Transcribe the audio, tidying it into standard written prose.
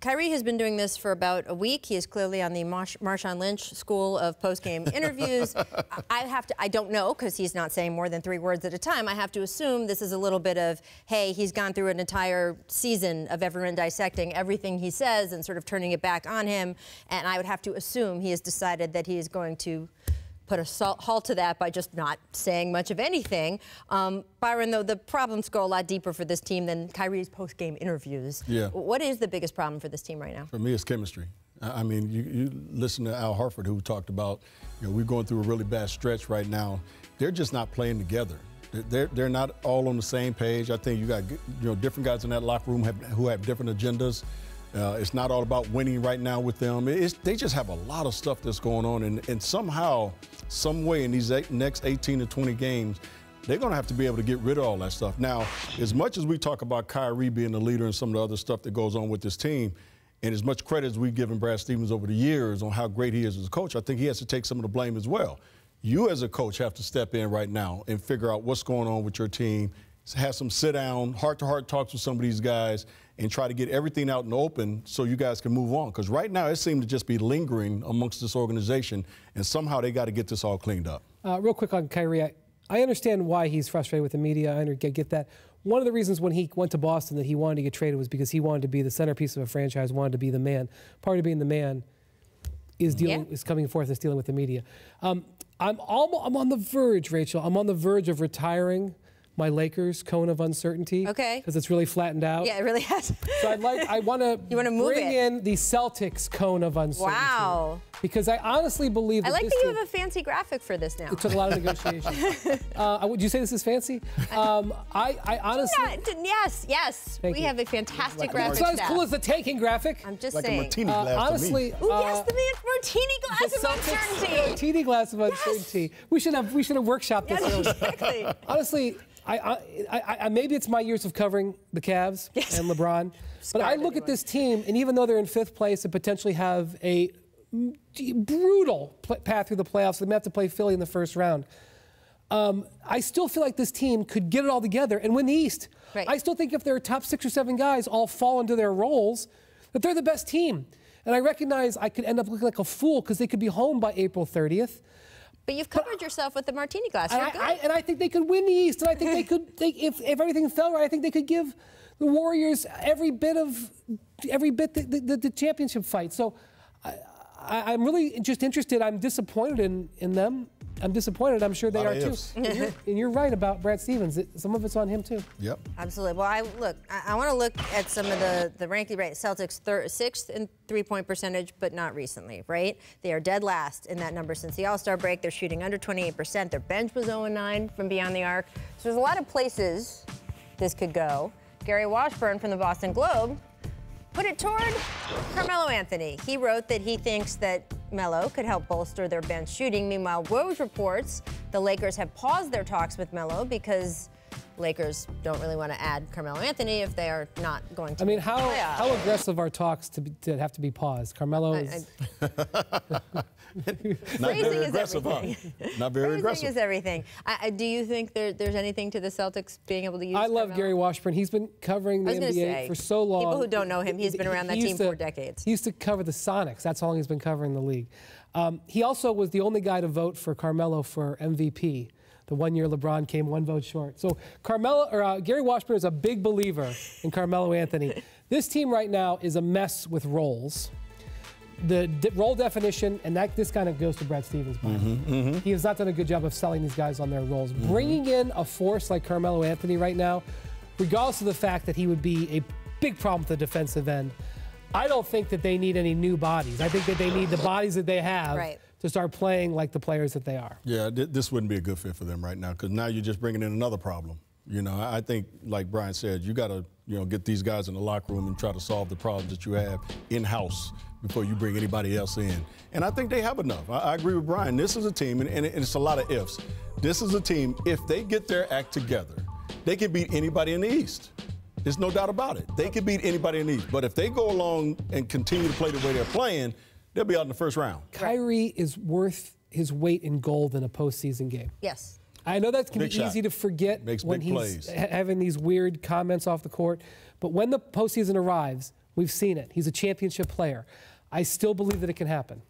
Kyrie has been doing this for about a week. He is clearly on the Marshawn Lynch school of post-game interviews. I don't know, because he's not saying more than 3 words at a time. I have to assume this is a little bit of, hey, he's gone through an entire season of everyone dissecting everything he says and sort of turning it back on him. And I would have to assume he has decided that he is going to put a halt to that by just not saying much of anything. Byron, though, the problems go a lot deeper for this team than Kyrie's post-game interviews. Yeah. What is the biggest problem for this team right now? For me, it's chemistry. I mean, you listen to Al Horford, who talked about, we're going through a really bad stretch right now. They're just not playing together. They're not all on the same page. I think you got different guys in that locker room who have different agendas. It's not all about winning right now with them. They just have a lot of stuff that's going on, and somehow, some way in these next 18 to 20 games, they're going to have to be able to get rid of all that stuff. Now, as much as we talk about Kyrie being the leader and some of the other stuff that goes on with this team, and as much credit as we've given Brad Stevens over the years on how great he is as a coach, I think he has to take some of the blame as well. You as a coach have to step in right now and figure out what's going on with your team, have some sit-down, heart-to-heart talks with some of these guys, and try to get everything out in the open so you guys can move on. Because right now it seems to just be lingering amongst this organization, and somehow they got to get this all cleaned up. Real quick on Kyrie, I understand why he's frustrated with the media. I get that. One of the reasons when he went to Boston that he wanted to get traded was because he wanted to be the centerpiece of a franchise, wanted to be the man. Part of being the man is coming forth and dealing with the media. I'm on the verge, Rachel. I'm on the verge of retiring my Lakers cone of uncertainty. Okay. Because it's really flattened out. Yeah, it really has. So I want to bring in the Celtics cone of uncertainty. Wow. Because I honestly believe that I like that you have a fancy graphic for this now. It took a lot of negotiation. Would you say this is fancy? I honestly... Yes. We have a fantastic graphic. It's not as cool as the tanking graphic. I'm just like saying. A martini glass honestly, to me. Oh, yes, the martini glass of uncertainty. Martini glass of uncertainty. We should have workshopped this. Yes, exactly. Honestly, maybe it's my years of covering the Cavs and LeBron, but I look at this team, and even though they're in 5th place and potentially have a brutal path through the playoffs, they may have to play Philly in the first round. I still feel like this team could get it all together and win the East. Right. I still think if their top 6 or 7 guys all fall into their roles, that they're the best team. And I recognize I could end up looking like a fool because they could be home by April 30th. But you've covered yourself with the martini glass. You're good. And I think they could win the East. And I think they could, if everything fell right, I think they could give the Warriors every bit the championship fight. So I'm really just interested. I'm disappointed in them. I'm disappointed. I'm sure they are too. And you're right about Brad Stevens. Some of it's on him too. Yep. Absolutely. Well, I want to look at some of the ranking rate. Celtics 6th in three-point percentage, but not recently, right? They are dead last in that number since the All-Star break. They're shooting under 28%. Their bench was 0-9 from beyond the arc. So there's a lot of places this could go. Gary Washburn from the Boston Globe put it toward Carmelo Anthony. He wrote that he thinks that Melo could help bolster their bench shooting. Meanwhile, Woj reports the Lakers have paused their talks with Melo because Lakers don't really want to add Carmelo Anthony if they are not going to. I mean, how aggressive are talks to have to be paused? Carmelo is... Not very aggressive, huh? Not very aggressive. Phrasing is everything. Do you think there's anything to the Celtics being able to use Love Carmelo? Gary Washburn. He's been covering the NBA for so long. People who don't know him, he's been around that team for decades. He used to cover the Sonics. That's how long he's been covering the league. He also was the only guy to vote for Carmelo for MVP. The 1 year LeBron came 1 vote short. So Gary Washburn is a big believer in Carmelo Anthony. This team right now is a mess with roles. The role definition, and this kind of goes to Brad Stevens. He has not done a good job of selling these guys on their roles. Bringing in a force like Carmelo Anthony right now, regardless of the fact that he would be a big problem with the defensive end, I don't think that they need any new bodies. I think that they need the bodies that they have to start playing like the players that they are. Yeah, this wouldn't be a good fit for them right now because now you're just bringing in another problem. I think, like Brian said, you got to, get these guys in the locker room and try to solve the problems that you have in-house before you bring anybody else in. And I think they have enough. I agree with Brian. This is a team, and it's a lot of ifs. This is a team, if they get their act together, they can beat anybody in the East. There's no doubt about it. They can beat anybody in the East. But if they go along and continue to play the way they're playing, they'll be out in the first round. Kyrie is worth his weight in gold in a postseason game. Yes. I know that can be easy to forget when he's having these weird comments off the court, but when the postseason arrives, We've seen it. He's a championship player. I still believe that it can happen.